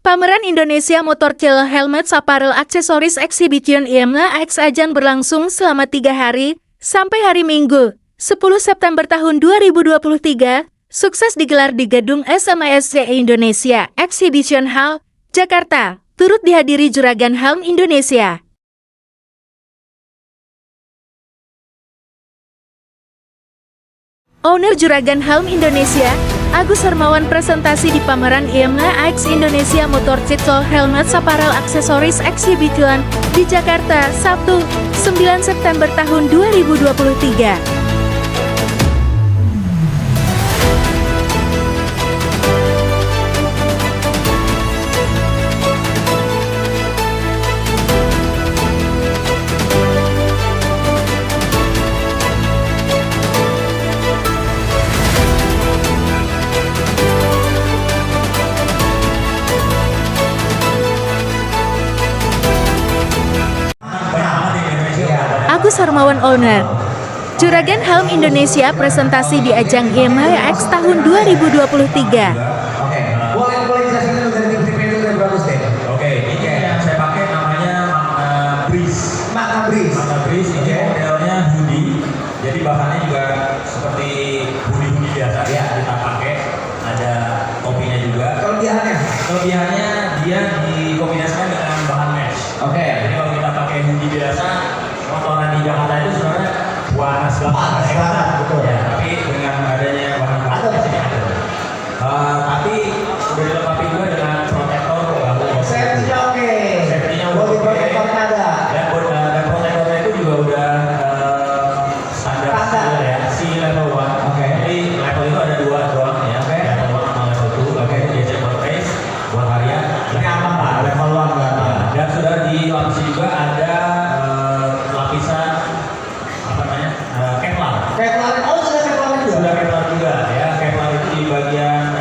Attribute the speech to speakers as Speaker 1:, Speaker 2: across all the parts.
Speaker 1: Pameran Indonesia Motor Trail Helmet Apparel Accessories Exhibition IMNA X Ajang berlangsung selama 3 hari, sampai hari Minggu, 10 September tahun 2023, sukses digelar di Gedung SMASC Indonesia Exhibition Hall, Jakarta, turut dihadiri Juragan Helm Indonesia. Owner Juragan Helm Indonesia, Agus Hermawan presentasi di pameran IMNA X Indonesia Motor Trail Helmet Apparel Accessories Exhibition di Jakarta, Sabtu, 9 September tahun 2023. Agus Hermawan Owner. Juragan Helm Indonesia presentasi di ajang IMNA X tahun 2023.
Speaker 2: Boleh jelasin dari tim dari bagus deh.
Speaker 3: Ini yang saya pakai namanya Magna Breeze. Magna Breeze ini modelnya hoodie. Jadi bahannya juga seperti hoodie biasa ya, kita pakai. Ada topinya juga. Kelebihannya dia dikombinasikan dengan bahan mesh. Jadi kalau kita pakai hoodie biasa, motoran di Jakarta itu sebenarnya panas banget,
Speaker 2: betul.
Speaker 3: Ya, tapi dengan adanya bahan mesh ini ada. Tapi sudah dilengkapi juga dengan protektor bahu. Safety-nya oke. Dan protektornya itu juga udah standar ya, si level 1. Jadi level itu ada 2 doang ya. Level 1 sama level 2. Itu biasanya buat race, buat harian.
Speaker 2: Ini aman Pak, level 1 berapa?
Speaker 3: Dan sudah dilapisi juga ada lapisan apa namanya? Kevlar. Sudah Kevlar juga ya. Kevlar itu di bagian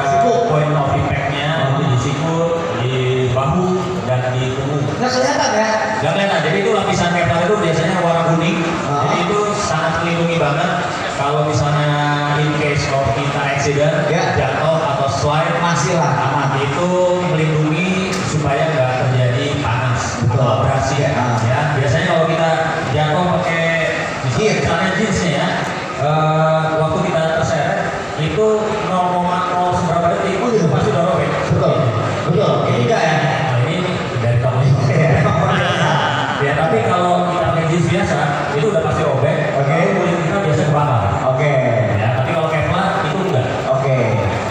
Speaker 3: point of impact-nya, di sikut, di bahu dan di punggung.
Speaker 2: Nggak kelihatan ya?
Speaker 3: Gak kelihatan, jadi itu lapisan Kevlar itu biasanya warna kuning. Jadi itu sangat melindungi banget kalau misalnya in case of kita accident, jatuh atau slide,
Speaker 2: Masih lah aman.
Speaker 3: itu melindungi supaya nggak terjadi panas atau abrasi ya. Biasanya kalau kita jatuh pakai misalnya jeansnya ya, waktu kita terseret itu 0,0 seberapa detik itu pasti udah robek.
Speaker 2: Betul. Ini enggak ya?
Speaker 3: Nah, ini dari kamu. Ya, tapi kalau kita pakai jeans biasa itu udah pasti robek. Kulit kita biasa kebakar. Ya, tapi kalau Kevlar itu enggak.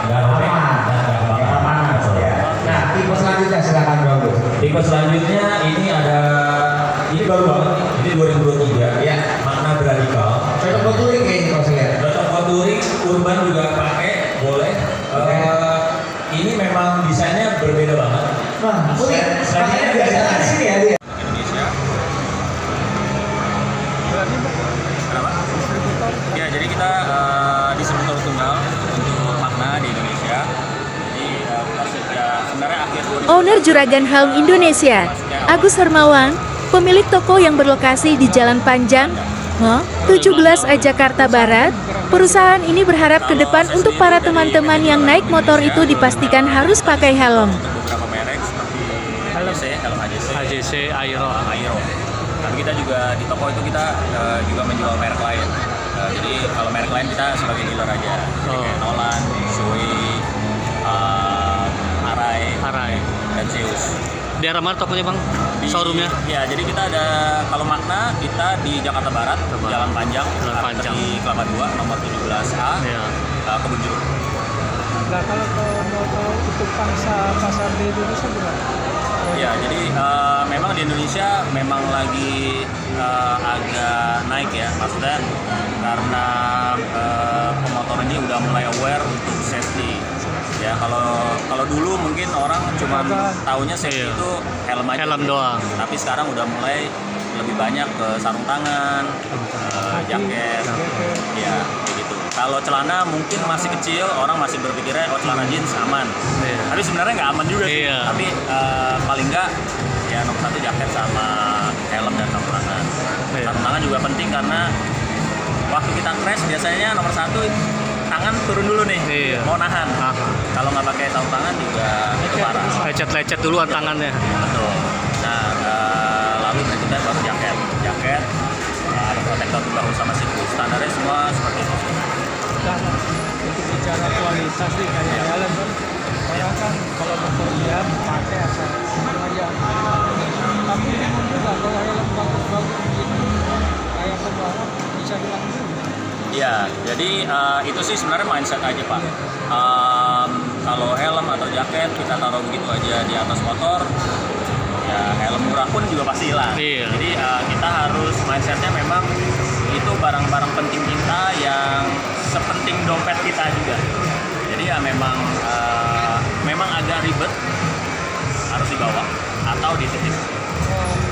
Speaker 3: Nggak robek dan nggak kebakar.
Speaker 2: Nah, tipe selanjutnya silakan Bang.
Speaker 3: Tipe selanjutnya ini baru banget, ini 2023 ya, Magna Radical.
Speaker 2: Cocok buat touring kayaknya kalau saya lihat.
Speaker 3: Cocok buat touring, urban juga pakai, boleh. Ini memang desainnya berbeda banget.
Speaker 2: Nah, makanya biasa di sini ya dia.
Speaker 3: Indonesia. Kenapa? Ya, jadi kita distributor tunggal untuk Magna di Indonesia. Jadi kita sudah sebenarnya akhir 2000.
Speaker 1: Owner Juragan Helm Indonesia, Agus Hermawan, pemilik toko yang berlokasi di Jalan Panjang, 17A Jakarta Barat. Perusahaan ini berharap ke depan untuk para teman-teman yang naik motor itu dipastikan harus pakai helm.
Speaker 3: Beberapa merek seperti helm AJC, Aero. Tapi kita juga di toko itu kita juga menjual merek lain. Jadi kalau merek lain kita sebagai dealer aja. Kayak Nolan, Shoei, Arai, dan Zeus.
Speaker 4: Di arah mana tokonya Bang? Showroomnya?
Speaker 3: Ya, jadi kita ada, kalau Magna kita di Jakarta Barat, Jalan Panjang, di Kelapa 2, nomor 17A, Kebun Jeruk.
Speaker 5: Nah, kalau motor untuk pangsa pasar di Indonesia gimana?
Speaker 3: Ya, jadi memang di Indonesia memang lagi agak naik ya, maksudnya karena pemotor ini udah mulai aware untuk safety. Ya, kalau dulu mungkin orang cuma taunya safety itu helm
Speaker 4: doang.
Speaker 3: Tapi sekarang udah mulai lebih banyak ke sarung tangan, jaket, ya begitu. Kalau celana mungkin masih kecil, orang masih berpikirnya celana jeans aman. Tapi sebenarnya nggak aman juga sih. Tapi paling nggak ya nomor 1 jaket sama helm dan sarung tangan. Sarung tangan juga penting karena waktu kita crash biasanya nomor 1 tangan turun dulu nih,
Speaker 4: Iya.
Speaker 3: mau nahan. Kalau nggak pakai sarung tangan juga itu parah.
Speaker 4: Lecet-lecet duluan tangannya.
Speaker 3: Betul. Nah, lalu berikutnya baru jaket, ada protektor di bahu sama siku. Standarnya semua seperti itu.
Speaker 5: Dan untuk bicara kualitas nih kayak helm kan, orang kan kalau bepergian pakai asal aja. Tapi bingung juga kalau helm bagus-bagus begini kayak pembalap bisa bilang juga.
Speaker 3: Iya, jadi itu sih sebenarnya mindset aja Pak. Kalau helm atau jaket kita taruh begitu aja di atas motor, ya helm murah pun juga pasti hilang.
Speaker 4: Iya.
Speaker 3: Jadi kita harus mindsetnya memang itu barang-barang penting kita yang sepenting dompet kita juga. Jadi ya memang agak ribet harus dibawa atau dititip.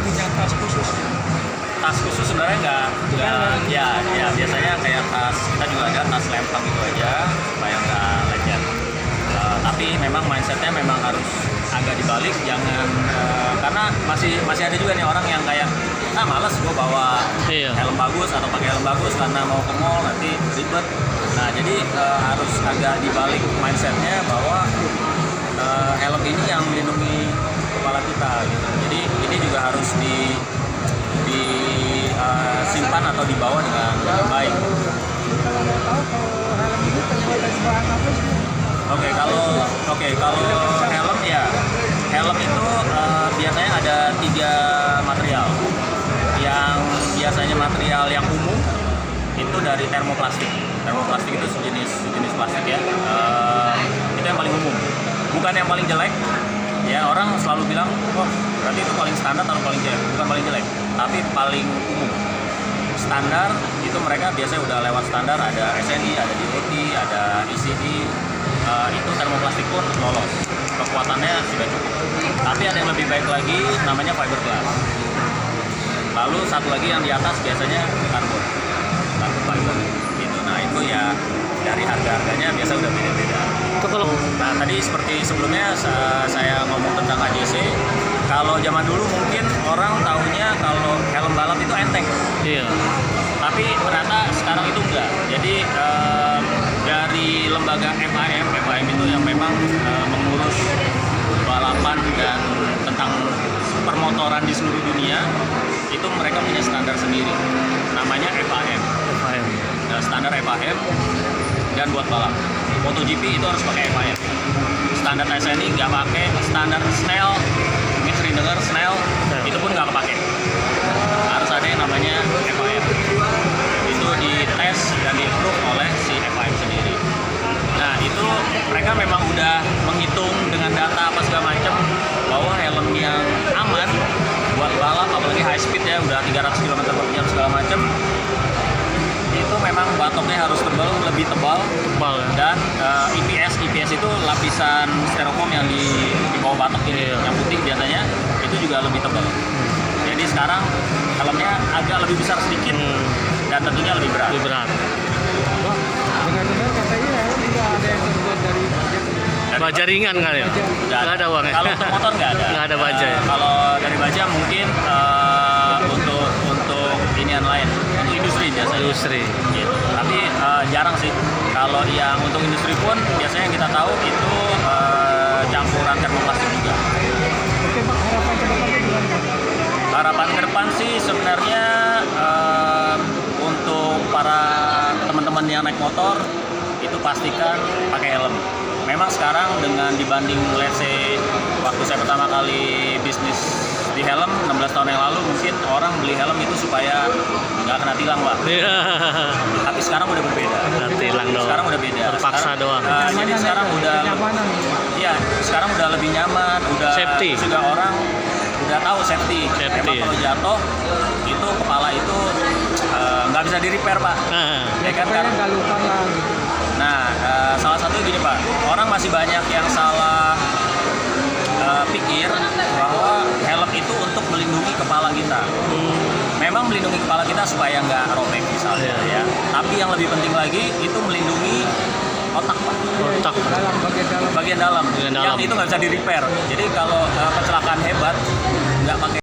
Speaker 5: Punya tas khusus.
Speaker 3: Tas khusus sebenarnya nggak ya biasanya kayak tas kita juga ada tas lempang gitu aja supaya nggak lecet. Tapi memang mindsetnya memang harus agak dibalik, jangan karena masih ada juga nih orang yang kayak males gue bawa
Speaker 4: Iya.
Speaker 3: helm bagus atau pakai helm bagus karena mau ke mall nanti ribet. Nah jadi harus agak dibalik mindsetnya bahwa helm ini yang melindungi kepala kita gitu. Jadi ini juga harus disimpan atau dibawa dengan baik.
Speaker 5: Kalau mau tahu kalau helm ini terbuat dari bahan apa sih?
Speaker 3: Oke, kalau helm ya, helm itu biasanya ada 3 material. Yang biasanya material yang umum itu dari termoplastik. Termoplastik itu sejenis plastik ya. Itu yang paling umum, bukan yang paling jelek. Ya orang selalu bilang, oh berarti itu paling standar atau paling jelek? Bukan paling jelek, tapi paling umum. Standar itu mereka biasanya udah lewat standar, ada SNI, ada DOT, ada ECE. Itu termoplastik pun lolos, kekuatannya sudah cukup. Tapi ada yang lebih baik lagi, namanya fiberglass. Lalu satu lagi yang di atas biasanya karbon fiber gitu. Nah itu ya dari harganya biasa udah beda-beda.
Speaker 4: Itu kalau
Speaker 3: Nah tadi seperti sebelumnya saya ngomong tentang AJC. Kalau zaman dulu mungkin orang tahunya kalau helm balap itu enteng.
Speaker 4: iya.
Speaker 3: Tapi ternyata sekarang itu enggak. Jadi dari lembaga FIM itu yang memang mengurus balapan dan tentang permotoran di seluruh dunia, itu mereka punya standar sendiri. Namanya FIM.
Speaker 4: FIM.
Speaker 3: Standar FIM dan buat balap. MotoGP itu harus pakai FIM. Standar SNI nggak pakai, standar Snell, mungkin sering dengar Snell, itu pun nggak kepake. Harus ada yang namanya FIM. Itu dites dan di-approve oleh si FIM sendiri. Nah itu mereka memang udah menghitung dengan data apa segala macam bahwa helm yang aman buat balap, apalagi high speed ya, udah 300 km per jam segala macam, itu memang batoknya harus lebih tebal
Speaker 4: Tebal ya.
Speaker 3: dan EPS itu lapisan styrofoam yang di bawah batok ini,
Speaker 4: Iya.
Speaker 3: yang putih biasanya itu juga lebih tebal. Jadi sekarang helmnya agak lebih besar sedikit dan tentunya lebih berat.
Speaker 4: Lebih berat.
Speaker 5: Wah, dengar-dengar katanya helm juga ada yang terbuat dari baja.
Speaker 4: Baja ringan kan ya? Nggak ada uang ya?
Speaker 3: Kalau untuk motor nggak ada.
Speaker 4: Nggak ada baja ya?
Speaker 3: Kalau dari baja mungkin untuk inian lain, untuk industri biasanya.
Speaker 4: Industri.
Speaker 3: Gitu. Tapi jarang sih. Kalau yang untuk industri pun biasanya kita tahu itu campuran termoplastik juga.
Speaker 5: Oke Pak, harapan ke depannya gimana Pak?
Speaker 3: Harapan ke depan sih sebenarnya untuk para teman-teman yang naik motor itu pastikan pakai helm. Memang sekarang dengan dibanding let's say waktu saya pertama kali bisnis di helm 16 tahun yang lalu, mungkin orang beli helm itu supaya nggak kena tilang Pak.
Speaker 4: Iya.
Speaker 3: Tapi sekarang udah berbeda.
Speaker 4: Tilang doang.
Speaker 3: Sekarang udah beda.
Speaker 4: Terpaksa
Speaker 3: Sekarang,
Speaker 4: doang.
Speaker 3: Jadi sekarang udah
Speaker 5: Kenyamanan.
Speaker 3: iya, sekarang udah lebih nyaman, udah
Speaker 4: Safety.
Speaker 3: terus juga orang udah tahu safety.
Speaker 4: Safety,
Speaker 3: Memang
Speaker 4: ya.
Speaker 3: kalau jatuh itu kepala itu nggak bisa di repair Pak.
Speaker 4: Nah,
Speaker 3: Ya kan
Speaker 5: Pokoknya nggak lupa lah gitu.
Speaker 3: Nah, salah satu gini Pak, orang masih banyak yang salah pikir bahwa helm itu untuk melindungi kepala kita. Memang melindungi kepala kita supaya nggak robek misalnya ya. Tapi yang lebih penting lagi itu melindungi otak Pak.
Speaker 4: otak.
Speaker 3: Bagian dalam.
Speaker 4: Bagian dalam.
Speaker 3: Yang itu nggak bisa di repair. Jadi kalau kecelakaan hebat nggak pakai